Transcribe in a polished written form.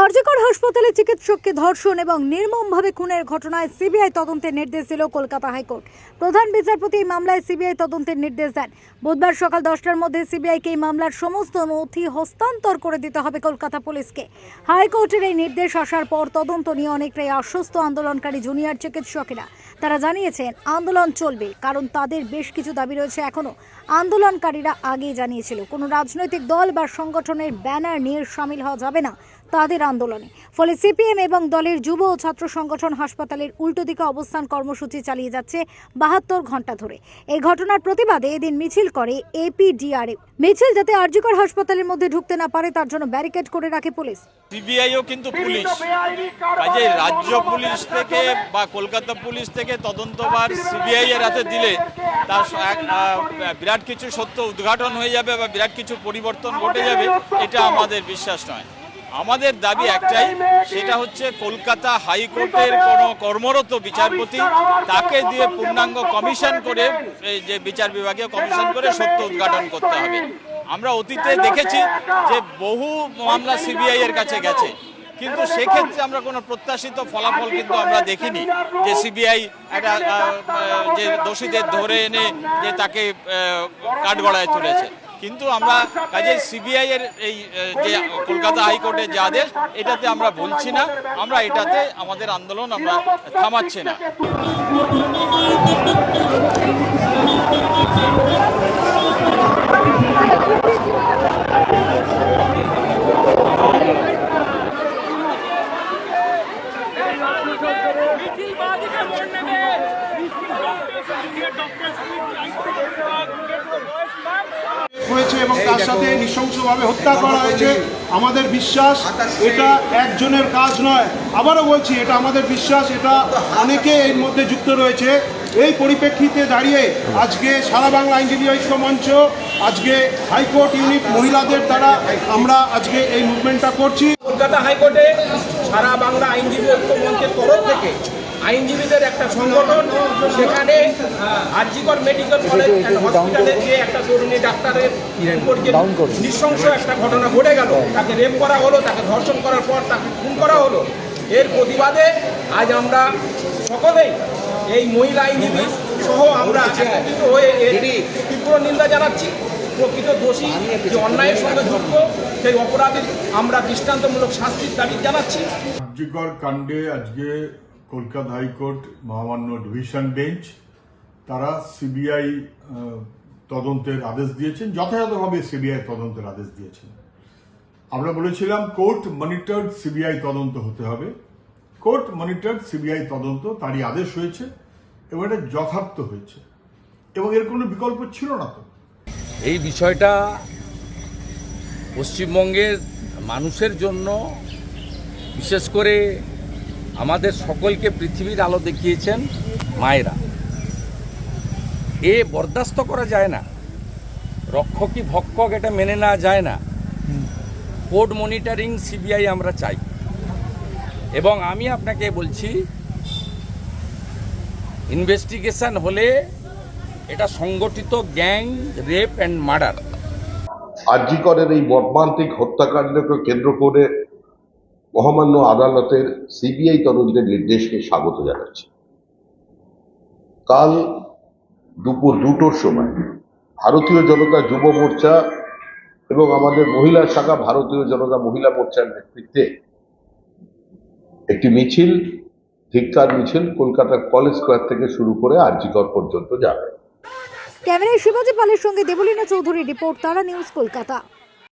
আরজিকর হাসপাতালে চিকিৎসককে ধর্ষণ এবং নির্মমভাবে খুনের ঘটনায় সিবিআই তদন্তের নির্দেশ দিল কলকাতা হাইকোর্ট। প্রধান বিচারপতি এই মামলায় সিবিআই তদন্তের নির্দেশ দেন। বুধবার সকাল 10টার মধ্যে সিবিআইকে এই মামলার সমস্ত নথি হস্তান্তর করে দিতে হবে কলকাতা পুলিশকে। হাইকোর্টের এই নির্দেশ আসার পর তদন্ত নিয়ে অনেকটাই আশ্বস্ত আন্দোলনকারী জুনিয়র চিকিৎসকেরা। তারা জানিয়েছেন আন্দোলন চলবে, কারণ তাদের বেশ কিছু দাবি রয়েছে এখনো। আন্দোলনকারীরা আগেই জানিয়েছিল কোনো রাজনৈতিক দল বা সংগঠনের ব্যানার নিয়ে শামিল হওয়া যাবে না তাদের আন্দোলনে। ফলে সিপিএম এবং দলের যুব ও ছাত্র সংগঠন হাসপাতালের উল্টো দিকে অবস্থান কর্মসূচি চালিয়ে যাচ্ছে 72 ঘন্টা ধরে। এই ঘটনার প্রতিবাদে এদিন মিছিল করে এপিডিআরএ। মিছিল যাতে আরজিকর হাসপাতালের মধ্যে ঢুকতে না পারে তার জন্য ব্যারিকেড করে রাখে পুলিশ। সিবিআইও কিন্তু পুলিশ, কাজে রাজ্য পুলিশ থেকে বা কলকাতা পুলিশ থেকে তদন্তভার সিবিআই এর হাতে দিলে তার বিরাট কিছু সত্য উদ্ঘাটন হয়ে যাবে বা বিরাট কিছু পরিবর্তন ঘটে যাবে, এটা আমাদের বিশ্বাস নয়। আমাদের দাবি একটাই, সেটা হচ্ছে কলকাতা হাইকোর্টের কোনো কর্মরত বিচারপতি তাকে দিয়ে পূর্ণাঙ্গ কমিশন করে, এই যে বিচার বিভাগীয় কমিশন করে সত্য উদ্ঘাটন করতে হবে। আমরা অতীতে দেখেছি যে বহু মামলা সিবিআই এর কাছে গেছে, কিন্তু সেক্ষেত্রে আমরা কোনো প্রত্যাশিত ফলাফল কিন্তু আমরা দেখিনি যে সিবিআই একটা যে দোষীদের ধরে এনে যে তাকে কাঠগড়ায় তুলেছে। কিন্তু আমরা কাজে সিবিআই এর এই যে কলকাতা হাইকোর্টের যে আদেশ, এটাতে আমরা বলছি না, আমরা এটাতে আমাদের আন্দোলন আমরা থামাচ্ছি না। হয়েছে এবং তার সাথে নৃশংসভাবে হত্যা করা হয়েছে। আমাদের বিশ্বাস এটা একজনের কাজ নয়, আবারও বলছি এটা আমাদের বিশ্বাস, এটা অনেকে এর মধ্যে যুক্ত রয়েছে। এই পরিপ্রেক্ষিতে দাঁড়িয়ে আজকে সারা বাংলা আইনজীবী ঐক্য মঞ্চ, আজকে হাইকোর্ট ইউনিট মহিলাদের দ্বারা আমরা আজকে এই মুভমেন্টটা করছি। কলকাতা হাইকোর্টে সারা বাংলা আইনজীবী ঐক্য মঞ্চের তরফ থেকে আইনজীবীদের একটা সংগঠন, সেখানে আরজিকর মেডিকেল কলেজ অ্যান্ড হসপিটালের যে একটা তরুণী ডাক্তারের উপর যে নৃশংস একটা ঘটনা ঘটে গেল, তাকে রেপ করা হলো, তাকে ধর্ষণ করার পর তাকে খুন করা হলো, এর প্রতিবাদে আজ আমরা সকলেই এই মহিলা আইনজীবী সহ আমরা একত্রিত হয়ে এর তীব্র নিন্দা জানাচ্ছি। প্রকৃত দোষী যে অন্যায়ের সঙ্গে যুক্ত সেই অপরাধীর আমরা দৃষ্টান্তমূলক শাস্তির দাবি জানাচ্ছি। আরজিকর কাণ্ডে আজকে কলকাতা হাইকোর্ট মহামান্য ডিভিশন বেঞ্চ তারা সিবিআই তদন্তের আদেশ দিয়েছেন, যথাযথভাবে সিবিআই তদন্তের আদেশ দিয়েছেন। আমরা বলেছিলাম কোর্ট মনিটর্ড সিবিআই তদন্ত হতে হবে, কোর্ট মনিটর্ড সিবিআই তদন্ত, তারই আদেশ হয়েছে এবং এটা যথার্থ হয়েছে এবং এর কোনো বিকল্প ছিল না। তো এই বিষয়টা পশ্চিমবঙ্গের মানুষের জন্য, বিশেষ করে আমাদের সকলকে পৃথিবীর আলো দেখিয়েছেন মায়েরা, এ বরদাস্ত করা যায় না। রক্ষকই ভক্ষক, এটা মেনে নেওয়া যায় না। কোর্ট মনিটরিং সিবিআই আমরা চাই এবং আমি আপনাকে বলছি ইনভেস্টিগেশন হলে এটা সংগঠিত গ্যাং রেপ অ্যান্ড মার্ডার। আরজিকরের এই মর্মান্তিক হত্যাকাণ্ডকে কেন্দ্র করে মহামান্য আদালতের সিবিআই তদন্তের নির্দেশকে স্বাগত জানাচ্ছি। কাল দুপুর 2টোর সময় ভারতীয় জনতা যুব মোর্চা এবং আমাদের মহিলা শাখা ভারতীয় জনতা মহিলা মোর্চার নেতৃত্বে একটি মিছিল, ধিক্কার মিছিল কলকাতার কলেজ স্কোয়ার থেকে শুরু করে আরজিকর পর্যন্ত যাবে। ক্যামেরায় শিবাজি পালের সঙ্গে দেবলীনা চৌধুরী রিপোর্ট, তারা নিউজ, কলকাতা।